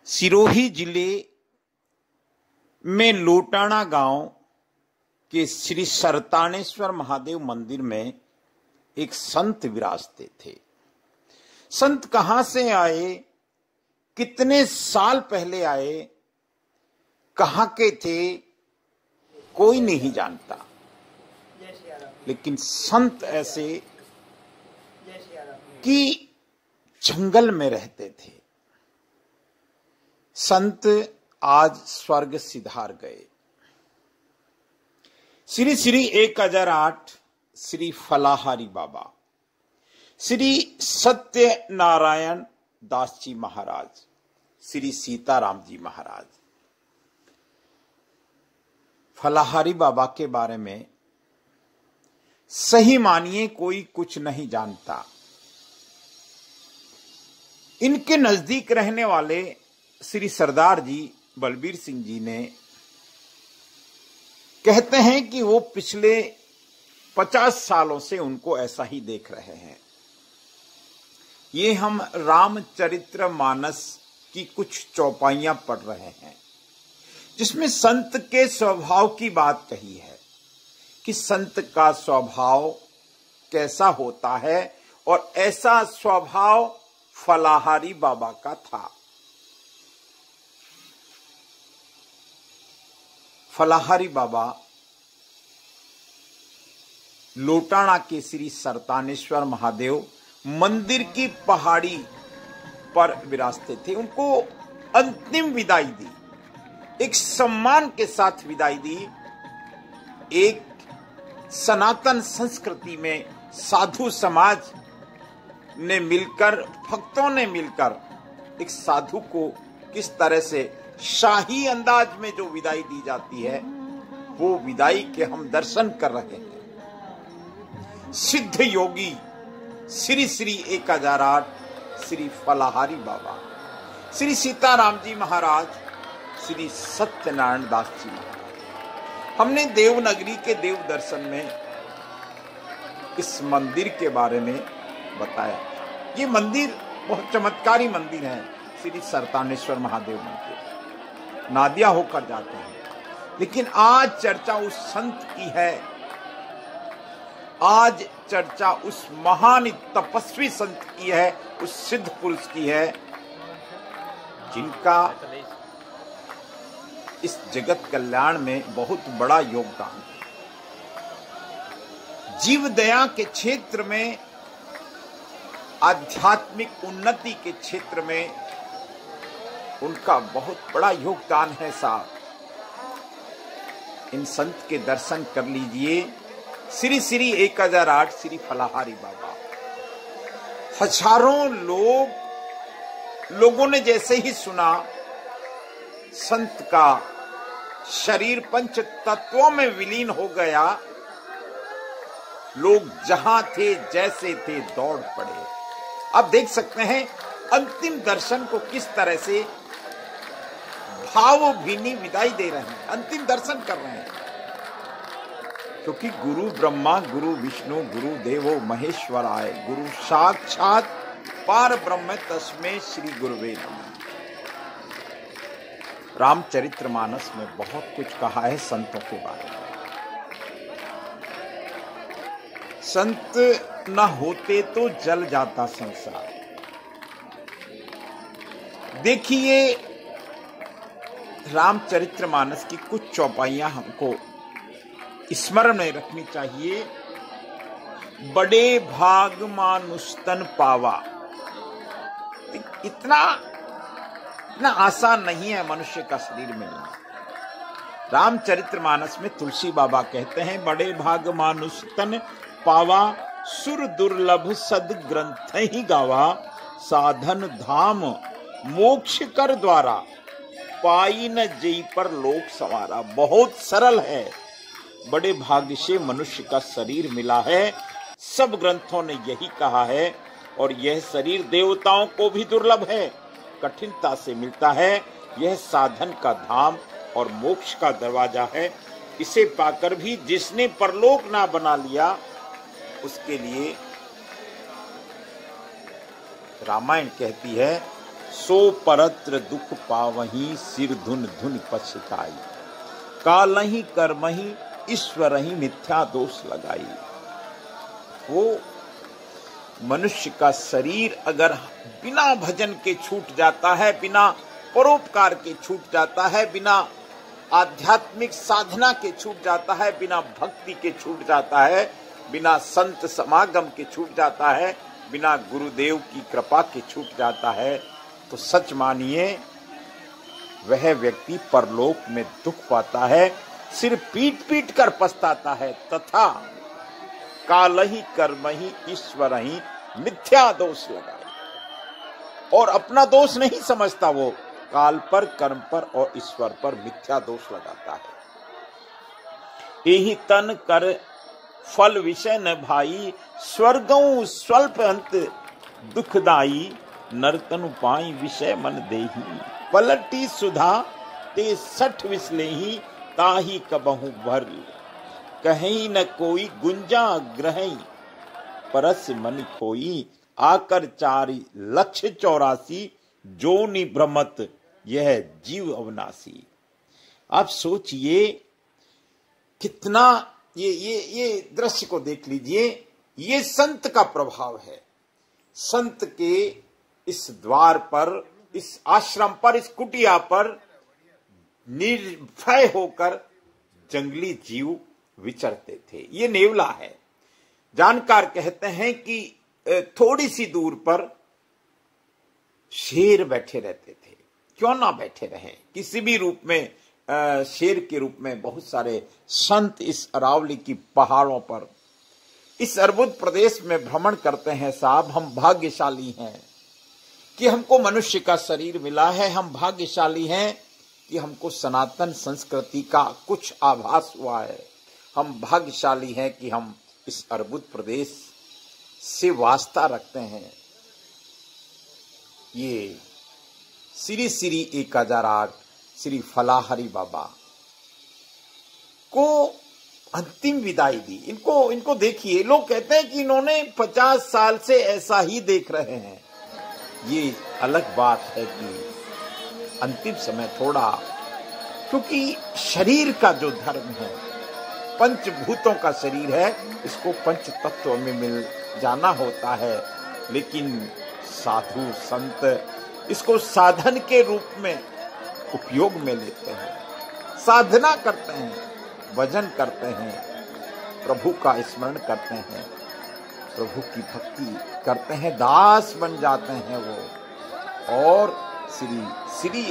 सिरोही जिले में लोटाना गांव के श्री सरतानेश्वर महादेव मंदिर में एक संत विराजते थे। संत कहां से आए, कितने साल पहले आए, कहां के थे, कोई नहीं जानता। लेकिन संत ऐसे कि जंगल में रहते थे। संत आज स्वर्ग सिधार गए। श्री श्री 1008 श्री फलाहारी बाबा, श्री सत्यनारायण दास जी महाराज, श्री सीताराम जी महाराज। फलाहारी बाबा के बारे में सही मानिए कोई कुछ नहीं जानता। इनके नजदीक रहने वाले श्री सरदार जी बलबीर सिंह जी ने कहते हैं कि वो पिछले 50 सालों से उनको ऐसा ही देख रहे हैं। ये हम रामचरितमानस की कुछ चौपाइयां पढ़ रहे हैं, जिसमें संत के स्वभाव की बात कही है कि संत का स्वभाव कैसा होता है, और ऐसा स्वभाव फलाहारी बाबा का था। फलाहारी बाबा लोटाना के श्री सरतानेश्वर महादेव मंदिर की पहाड़ी पर विराजते थे। उनको अंतिम विदाई दी, एक सम्मान के साथ विदाई दी। एक सनातन संस्कृति में साधु समाज ने मिलकर, भक्तों ने मिलकर एक साधु को किस तरह से शाही अंदाज में जो विदाई दी जाती है, वो विदाई के हम दर्शन कर रहे हैं। सिद्ध योगी श्री श्री 1008 श्री फलाहारी बाबा, श्री सीताराम जी महाराज, श्री सत्यनारायण दास जी महाराज। हमने देवनगरी के देव दर्शन में इस मंदिर के बारे में बताया। ये मंदिर बहुत चमत्कारी मंदिर है, श्री सरतानेश्वर महादेव मंदिर। नादिया होकर जाते हैं। लेकिन आज चर्चा उस संत की है, आज चर्चा उस महान तपस्वी संत की है, उस सिद्ध पुरुष की है, जिनका इस जगत कल्याण में बहुत बड़ा योगदान है। जीव दया के क्षेत्र में, आध्यात्मिक उन्नति के क्षेत्र में उनका बहुत बड़ा योगदान है साहब। इन संत के दर्शन कर लीजिए। श्री श्री 1008 श्री फलाहारी बाबा। हजारों लोगों ने जैसे ही सुना संत का शरीर पंच तत्वों में विलीन हो गया, लोग जहां थे जैसे थे दौड़ पड़े। आप देख सकते हैं अंतिम दर्शन को किस तरह से भावभीनी विदाई दे रहे हैं, अंतिम दर्शन कर रहे हैं। क्योंकि गुरु ब्रह्मा गुरु विष्णु गुरु देवो महेश्वराय, गुरु साक्षात पार ब्रह्म तस्मै श्री गुरुवे नमः। रामचरितमानस में बहुत कुछ कहा है संतों के बारे में। संत न होते तो जल जाता संसार। देखिए, रामचरितमानस की कुछ चौपाइयां हमको स्मरण में रखनी चाहिए। बड़े भाग मानुष तन पावा। इतना आसान नहीं है मनुष्य का शरीर मिलना। रामचरितमानस में तुलसी बाबा कहते हैं, बड़े भाग मानुष तन पावा, सुर दुर्लभ सद ग्रंथ ही गावा, साधन धाम मोक्ष कर द्वारा, पाई न जई पर लोक संवारा। बहुत सरल है। बड़े भाग्य से मनुष्य का शरीर मिला है, सब ग्रंथों ने यही कहा है। और यह शरीर देवताओं को भी दुर्लभ है, कठिनता से मिलता है। यह साधन का धाम और मोक्ष का दरवाजा है। इसे पाकर भी जिसने परलोक ना बना लिया, उसके लिए रामायण कहती है, सो परत्र दुख पावही सिर धुन धुन पछताई। कालहि कर्महि ईश्वरहि मिथ्या दोष लगाई। वो मनुष्य का शरीर अगर बिना भजन के छूट जाता है, बिना परोपकार के छूट जाता है, बिना आध्यात्मिक साधना के छूट जाता है, बिना भक्ति के छूट जाता है, बिना संत समागम के छूट जाता है, बिना गुरुदेव की कृपा के छूट जाता है, तो सच मानिए वह व्यक्ति परलोक में दुख पाता है, सिर पीट पीट कर पछताता है। तथा कालहि कर्महि ईश्वरहि मिथ्या दोष लगाए। और अपना दोष नहीं समझता, वो काल पर, कर्म पर और ईश्वर पर मिथ्या दोष लगाता है। एहि तन कर फल विषय न भाई, स्वर्गों स्वल्प अंत दुखदाई। नरतनु पाई विषय मन देही, पलटी सुधा ते सठ विसलेही। ताही कबहु भर कहीं न कोई गुंजा ग्रही, परस मन खोई। आकर 4,84,000 जोनि भ्रमत यह जीव अविनाशी। आप सोचिए कितना ये दृश्य को देख लीजिए। ये संत का प्रभाव है। संत के इस द्वार पर, इस आश्रम पर, इस कुटिया पर निर्भय होकर जंगली जीव विचरते थे। ये नेवला है। जानकार कहते हैं कि थोड़ी सी दूर पर शेर बैठे रहते थे। क्यों ना बैठे रहे, किसी भी रूप में, शेर के रूप में बहुत सारे संत इस अरावली की पहाड़ों पर, इस अर्बुद प्रदेश में भ्रमण करते हैं। साहब, हम भाग्यशाली हैं कि हमको मनुष्य का शरीर मिला है। हम भाग्यशाली हैं कि हमको सनातन संस्कृति का कुछ आभास हुआ है। हम भाग्यशाली हैं कि हम इस अर्बुद प्रदेश से वास्ता रखते हैं। ये श्री श्री 1008 श्री फलाहरी बाबा को अंतिम विदाई दी। इनको देखिए, लोग कहते हैं कि इन्होंने 50 साल से ऐसा ही देख रहे हैं। ये अलग बात है कि अंतिम समय थोड़ा, क्योंकि शरीर का जो धर्म है, पंचभूतों का शरीर है, इसको पंच तत्वों में मिल जाना होता है। लेकिन साधु संत इसको साधन के रूप में उपयोग में लेते हैं, साधना करते हैं, भजन करते हैं, प्रभु का स्मरण करते हैं, प्रभु की भक्ति करते हैं, दास बन जाते हैं वो। और श्री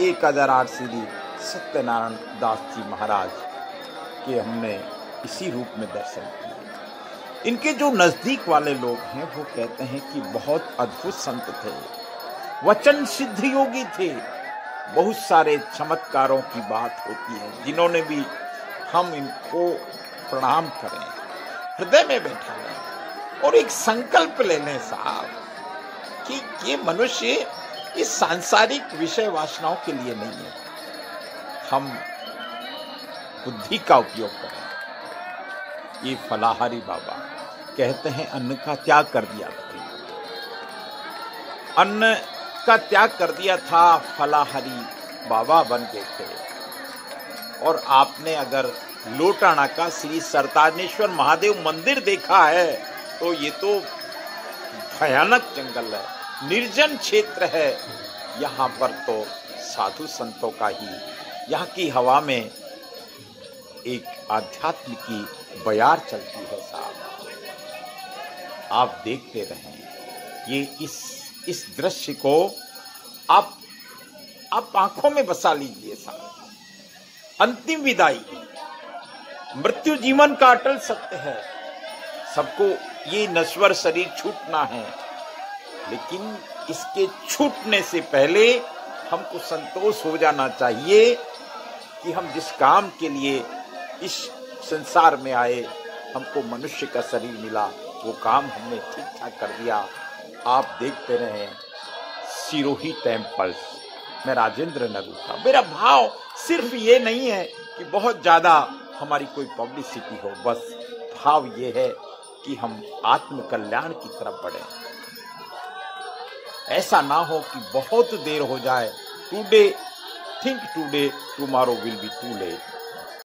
1008 श्री सत्यनारायण दास जी महाराज के हमने इसी रूप में दर्शन किए। इनके जो नजदीक वाले लोग हैं वो कहते हैं कि बहुत अद्भुत संत थे, वचन सिद्ध योगी थे। बहुत सारे चमत्कारों की बात होती है, जिन्होंने भी हम इनको प्रणाम करें, हृदय में बैठा लें और एक संकल्प ले लें साहब कि ये मनुष्य इस सांसारिक विषय वासनाओं के लिए नहीं है। हम बुद्धि का उपयोग करें। ये फलाहारी बाबा कहते हैं अन्न का त्याग कर दिया था, अन्न का त्याग कर दिया था, फलाहारी बाबा बन गए थे। और आपने अगर लोटाना का श्री सरतारनेश्वर महादेव मंदिर देखा है तो ये तो भयानक जंगल है, निर्जन क्षेत्र है। यहाँ पर तो साधु संतों का ही, यहाँ की हवा में एक आध्यात्म की बयार चलती है साहब। आप देखते रहें ये इस दृश्य को आप आंखों में बसा लीजिए साहब। अंतिम विदाई, मृत्यु जीवन का अटल सत्य है। सबको ये नश्वर शरीर छूटना है, लेकिन इसके छूटने से पहले हमको संतोष हो जाना चाहिए कि हम जिस काम के लिए इस संसार में आए, हमको मनुष्य का शरीर मिला, वो काम हमने ठीक ठाक कर दिया। आप देखते रहें सिरोही टेम्पल्स। मैं राजेंद्र नगू का, मेरा भाव सिर्फ ये नहीं है कि बहुत ज्यादा हमारी कोई पब्लिसिटी हो, बस भाव ये है कि हम आत्म कल्याण की तरफ बढ़े। ऐसा ना हो कि बहुत देर हो जाए। Today think today, tomorrow will be too late.